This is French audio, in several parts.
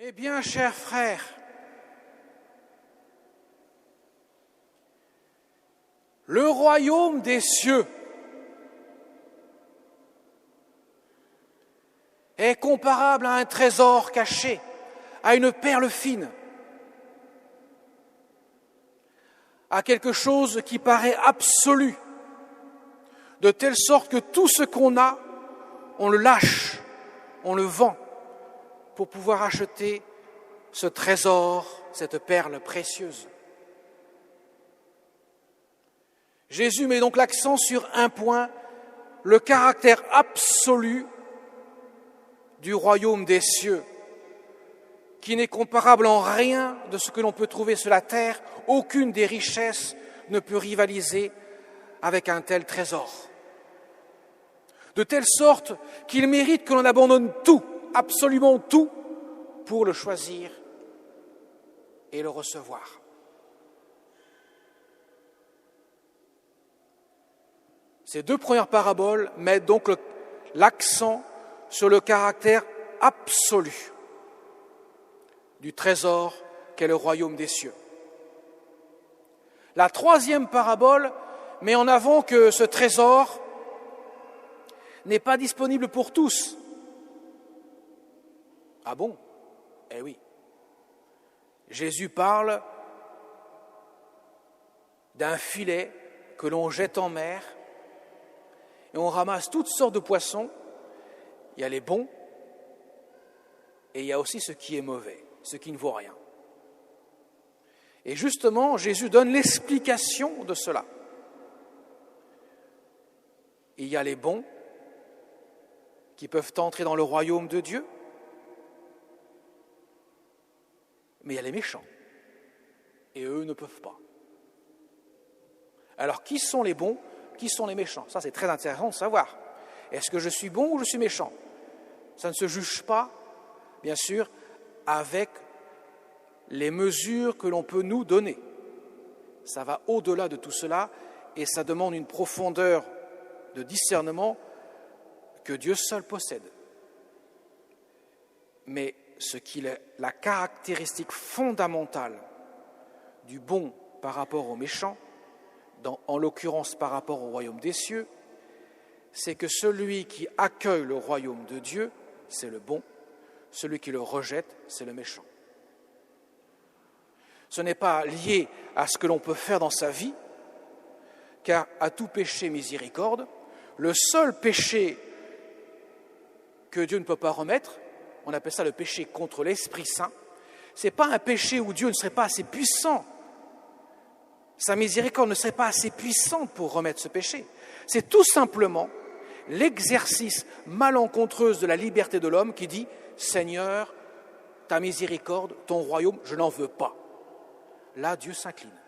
Eh bien, chers frères, le royaume des cieux est comparable à un trésor caché, à une perle fine, à quelque chose qui paraît absolu, de telle sorte que tout ce qu'on a, on le lâche, on le vend, pour pouvoir acheter ce trésor, cette perle précieuse. Jésus met donc l'accent sur un point, le caractère absolu du royaume des cieux, qui n'est comparable en rien de ce que l'on peut trouver sur la terre. Aucune des richesses ne peut rivaliser avec un tel trésor. De telle sorte qu'il mérite que l'on abandonne tout, absolument tout, pour le choisir et le recevoir. Ces deux premières paraboles mettent donc l'accent sur le caractère absolu du trésor qu'est le royaume des cieux. La troisième parabole met en avant que ce trésor n'est pas disponible pour tous. Ah bon? Eh oui. Jésus parle d'un filet que l'on jette en mer et on ramasse toutes sortes de poissons. Il y a les bons et il y a aussi ce qui est mauvais, ce qui ne vaut rien. Et justement, Jésus donne l'explication de cela. Il y a les bons qui peuvent entrer dans le royaume de Dieu, mais il y a les méchants, et eux ne peuvent pas. Alors, qui sont les bons, qui sont les méchants? Ça, c'est très intéressant de savoir. Est-ce que je suis bon ou je suis méchant? Ça ne se juge pas, bien sûr, avec les mesures que l'on peut nous donner. Ça va au-delà de tout cela, et ça demande une profondeur de discernement que Dieu seul possède. Mais ce qui est la caractéristique fondamentale du bon par rapport au méchant, en l'occurrence par rapport au royaume des cieux, c'est que celui qui accueille le royaume de Dieu, c'est le bon, celui qui le rejette, c'est le méchant. Ce n'est pas lié à ce que l'on peut faire dans sa vie, car à tout péché miséricorde, le seul péché que Dieu ne peut pas remettre, on appelle ça le péché contre l'Esprit Saint, ce n'est pas un péché où Dieu ne serait pas assez puissant. Sa miséricorde ne serait pas assez puissante pour remettre ce péché. C'est tout simplement l'exercice malencontreuse de la liberté de l'homme qui dit « Seigneur, ta miséricorde, ton royaume, je n'en veux pas ». Là, Dieu s'incline.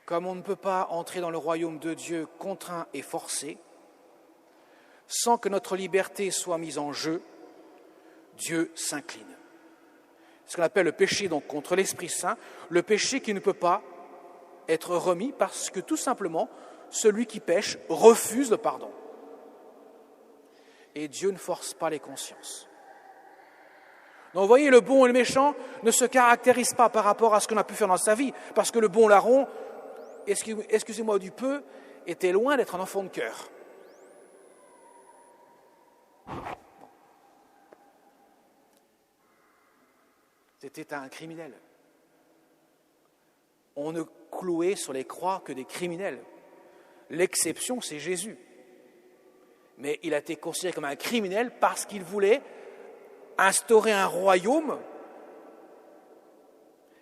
Comme on ne peut pas entrer dans le royaume de Dieu contraint et forcé, sans que notre liberté soit mise en jeu, Dieu s'incline. Ce qu'on appelle le péché donc contre l'Esprit Saint, le péché qui ne peut pas être remis parce que tout simplement, celui qui pêche refuse le pardon. Et Dieu ne force pas les consciences. Donc vous voyez, le bon et le méchant ne se caractérisent pas par rapport à ce qu'on a pu faire dans sa vie, parce que le bon larron, excusez-moi du peu, était loin d'être un enfant de cœur. C'était un criminel. On ne clouait sur les croix que des criminels. L'exception, c'est Jésus. Mais il a été considéré comme un criminel parce qu'il voulait instaurer un royaume,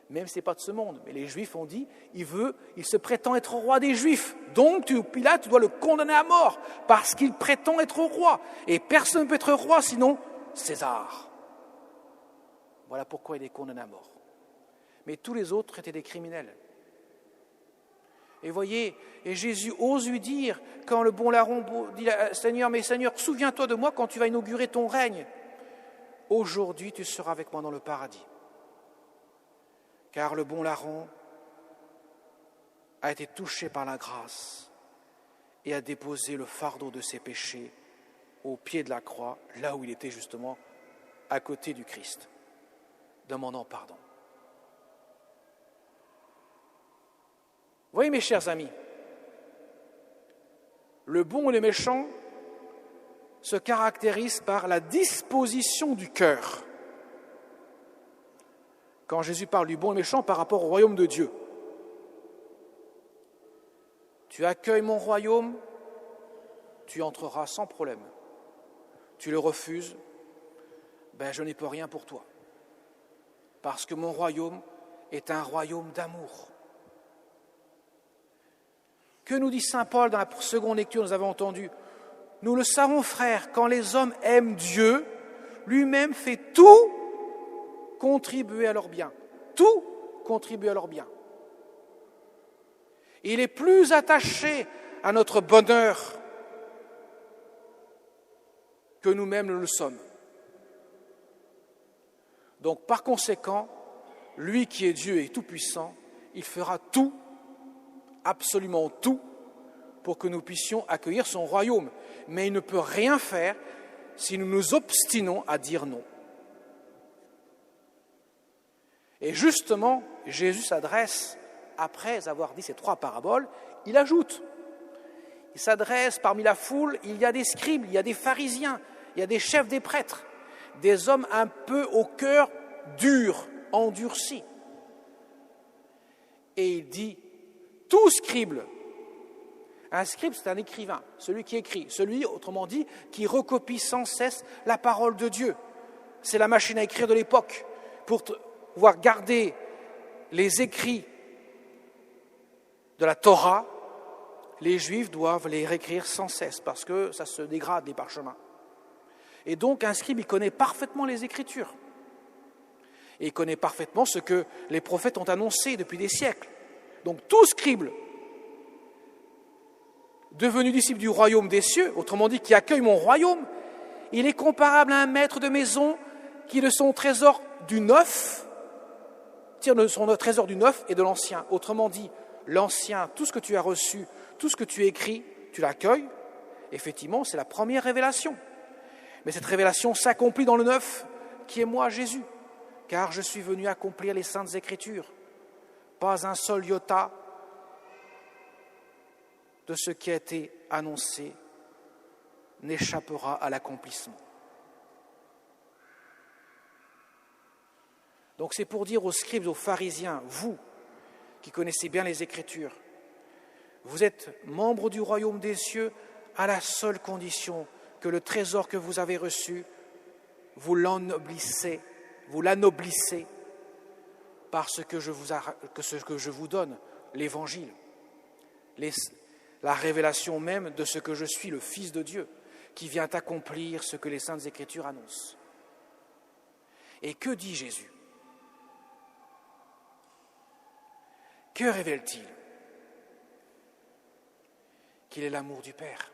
même si ce n'est pas de ce monde. Mais les Juifs ont dit, il se prétend être roi des Juifs. Donc, Pilate, tu dois le condamner à mort parce qu'il prétend être roi. Et personne ne peut être roi sinon César. Voilà pourquoi il est condamné à mort. Mais tous les autres étaient des criminels. Et voyez, et Jésus ose lui dire, quand le bon larron dit « Seigneur, mais Seigneur, souviens-toi de moi quand tu vas inaugurer ton règne. Aujourd'hui, tu seras avec moi dans le paradis. » Car le bon larron a été touché par la grâce et a déposé le fardeau de ses péchés au pied de la croix, là où il était justement à côté du Christ, demandant pardon. Vous voyez, mes chers amis, le bon et le méchant se caractérisent par la disposition du cœur. Quand Jésus parle du bon et méchant par rapport au royaume de Dieu. Tu accueilles mon royaume, tu entreras sans problème. Tu le refuses, je n'y peux rien pour toi. Parce que mon royaume est un royaume d'amour. Que nous dit saint Paul dans la seconde lecture, nous avons entendu? Nous le savons, frères, quand les hommes aiment Dieu, lui-même fait tout contribuer à leur bien. Tout contribue à leur bien. Il est plus attaché à notre bonheur que nous-mêmes ne le sommes. Donc, par conséquent, lui qui est Dieu et tout-puissant, il fera tout, absolument tout, pour que nous puissions accueillir son royaume. Mais il ne peut rien faire si nous nous obstinons à dire non. Et justement, Jésus s'adresse, après avoir dit ces 3 paraboles, il ajoute. Il s'adresse parmi la foule, il y a des scribes, il y a des pharisiens, il y a des chefs des prêtres, des hommes un peu au cœur dur, endurci. Et il dit, tout scribe. Un scribe, c'est un écrivain, celui qui écrit, celui, autrement dit, qui recopie sans cesse la parole de Dieu. C'est la machine à écrire de l'époque. Pour pouvoir garder les écrits de la Torah, les Juifs doivent les réécrire sans cesse parce que ça se dégrade, les parchemins. Et donc, un scribe, il connaît parfaitement les Écritures. Et il connaît parfaitement ce que les prophètes ont annoncé depuis des siècles. Donc, tout scribe devenu disciple du royaume des cieux, autrement dit, qui accueille mon royaume, il est comparable à un maître de maison qui, de son trésor du neuf, tire de son trésor du neuf et de l'ancien. Autrement dit, l'ancien, tout ce que tu as reçu, tout ce que tu écris, tu l'accueilles. Effectivement, c'est la première révélation. Mais cette révélation s'accomplit dans le neuf, qui est moi, Jésus, car je suis venu accomplir les saintes Écritures. Pas un seul iota de ce qui a été annoncé n'échappera à l'accomplissement. Donc c'est pour dire aux scribes, aux pharisiens, vous qui connaissez bien les Écritures, vous êtes membres du royaume des cieux à la seule condition que le trésor que vous avez reçu, vous l'anoblissez par ce que je vous donne, l'Évangile, la révélation même de ce que je suis, le Fils de Dieu, qui vient accomplir ce que les Saintes Écritures annoncent. Et que dit Jésus? Que révèle-t-il? Qu'il est l'amour du Père.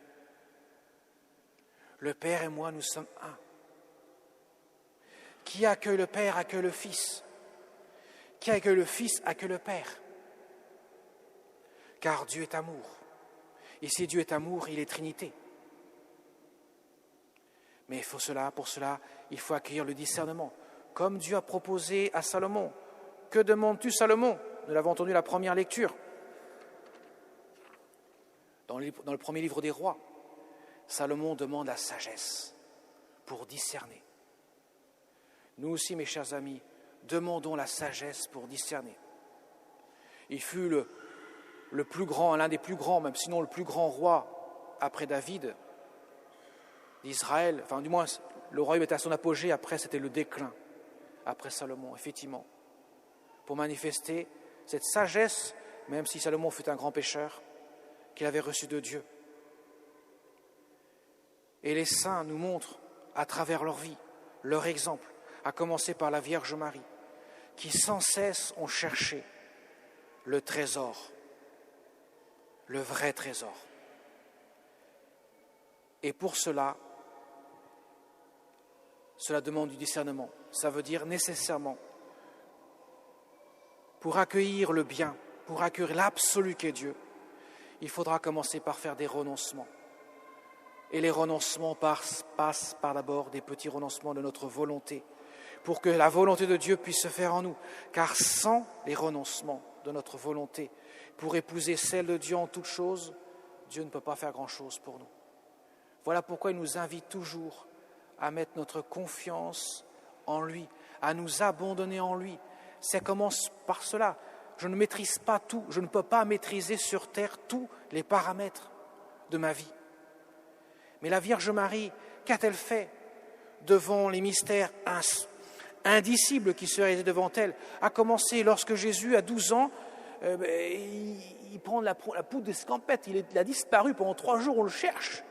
Le Père et moi, nous sommes un. Qui accueille le Père accueille le Fils. Qui accueille le Fils accueille le Père. Car Dieu est amour. Et si Dieu est amour, il est Trinité. Mais pour cela, il faut accueillir le discernement. Comme Dieu a proposé à Salomon. Que demandes-tu, Salomon? Nous l'avons entendu la première lecture. Dans le premier livre des rois, Salomon demande la sagesse pour discerner. Nous aussi, mes chers amis, demandons la sagesse pour discerner. Il fut le plus grand, l'un des plus grands, même sinon le plus grand roi après David d'Israël. Enfin, du moins, le royaume était à son apogée, après c'était le déclin, après Salomon, effectivement, pour manifester cette sagesse, même si Salomon fut un grand pécheur, qu'il avait reçu de Dieu. Et les saints nous montrent, à travers leur vie, leur exemple, à commencer par la Vierge Marie, qui sans cesse ont cherché le trésor, le vrai trésor. Et pour cela demande du discernement. Ça veut dire nécessairement, pour accueillir le bien, pour accueillir l'absolu qu'est Dieu, il faudra commencer par faire des renoncements. Et les renoncements passent par d'abord des petits renoncements de notre volonté, pour que la volonté de Dieu puisse se faire en nous. Car sans les renoncements de notre volonté, pour épouser celle de Dieu en toutes choses, Dieu ne peut pas faire grand-chose pour nous. Voilà pourquoi il nous invite toujours à mettre notre confiance en lui, à nous abandonner en lui. Ça commence par cela. Je ne maîtrise pas tout, je ne peux pas maîtriser sur terre tous les paramètres de ma vie. Mais la Vierge Marie, qu'a-t-elle fait devant les mystères indicibles qui se réalisaient devant elle? A commencé lorsque Jésus, à 12 ans, il prend la poudre d'escampette, il a disparu pendant 3 jours, on le cherche.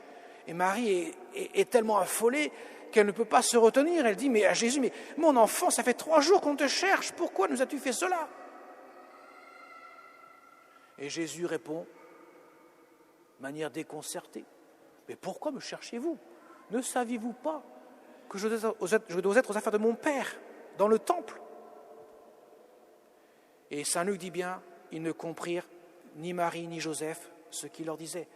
Et Marie est tellement affolée qu'elle ne peut pas se retenir. Elle dit mais à Jésus, mais mon enfant, ça fait 3 jours qu'on te cherche, pourquoi nous as-tu fait cela? Et Jésus répond de manière déconcertée, mais pourquoi me cherchez-vous? Ne saviez-vous pas que je dois être aux affaires de mon Père, dans le temple? Et saint Luc dit bien, ils ne comprirent ni Marie ni Joseph ce qu'il leur disait.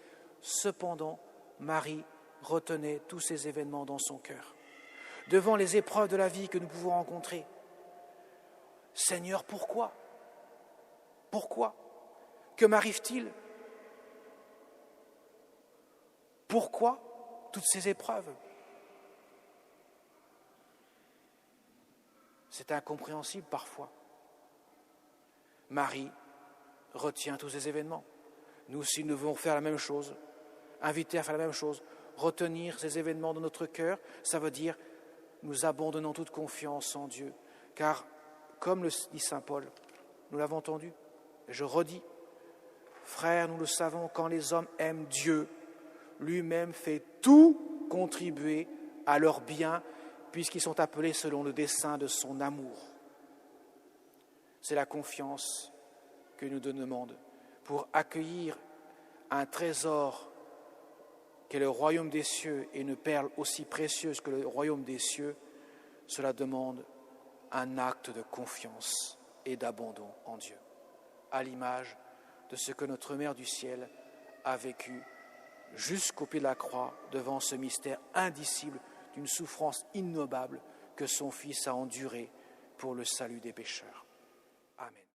Cependant, Marie retenait tous ces événements dans son cœur. Devant les épreuves de la vie que nous pouvons rencontrer, Seigneur, pourquoi? Pourquoi? Que m'arrive-t-il? Pourquoi toutes ces épreuves? C'est incompréhensible parfois. Marie retient tous ces événements. Nous aussi, nous devons faire la même chose, inviter à faire la même chose, retenir ces événements dans notre cœur. Ça veut dire nous abandonnons toute confiance en Dieu. Car, comme le dit saint Paul, nous l'avons entendu, et je redis, frères, nous le savons, quand les hommes aiment Dieu, lui-même fait tout contribuer à leur bien, puisqu'ils sont appelés selon le dessein de son amour. C'est la confiance que nous demandons pour accueillir un trésor qu'est le royaume des cieux et une perle aussi précieuse que le royaume des cieux. Cela demande un acte de confiance et d'abandon en Dieu, à l'image de ce que notre Mère du ciel a vécu jusqu'au pied de la croix devant ce mystère indicible d'une souffrance innommable que son Fils a enduré pour le salut des pécheurs. Amen.